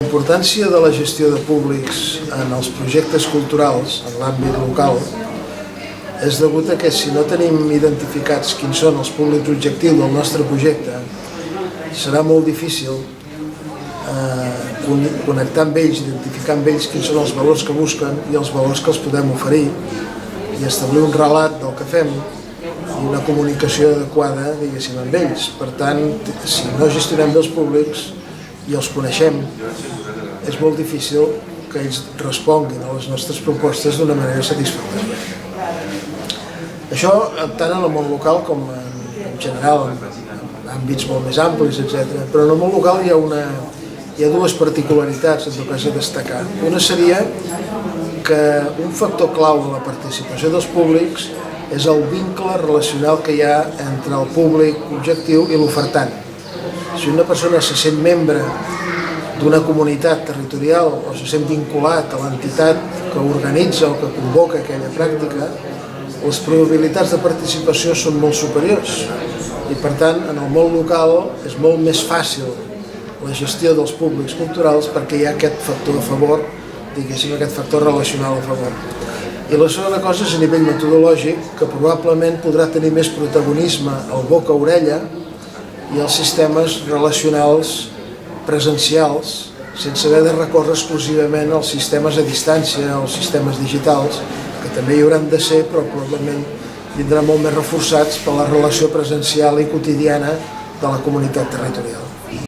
La importància de la gestió de públics en els projectes culturals en l'àmbit local és degut a que si no tenim identificats quins són els públics objectius del nostre projecte, serà molt difícil connectar amb ells, identificar amb ells quins són els valors que busquen i els valors que els podem oferir i establir un relat del que fem i una comunicació adequada, diguéssim, amb ells. Per tant, si no gestionem bé els públics i els coneixem, és molt difícil que ells responguin a les nostres propostes d'una manera satisfactòria. Això tant en el món local com en general, en àmbits molt més amplis, etc. Però en el món local hi ha dues particularitats en tot cas a destacar. Una seria que un factor clau de la participació dels públics és el vincle relacional que hi ha entre el públic objectiu i l'ofertant. Si una persona se sent membre d'una comunitat territorial o se sent vinculat a l'entitat que organitza o que convoca aquella pràctica, les probabilitats de participació són molt superiors i per tant en el món local és molt més fàcil la gestió dels públics culturals perquè hi ha aquest factor a favor, diguéssim, aquest factor relacional a favor. I la segona cosa és a nivell metodològic, que probablement podrà tenir més protagonisme al boca-orella i els sistemes relacionals presencials, sense haver de recórrer exclusivament als sistemes a distància o als sistemes digitals, que també hi hauran de ser, però probablement vindran molt més reforçats per la relació presencial i quotidiana de la comunitat territorial.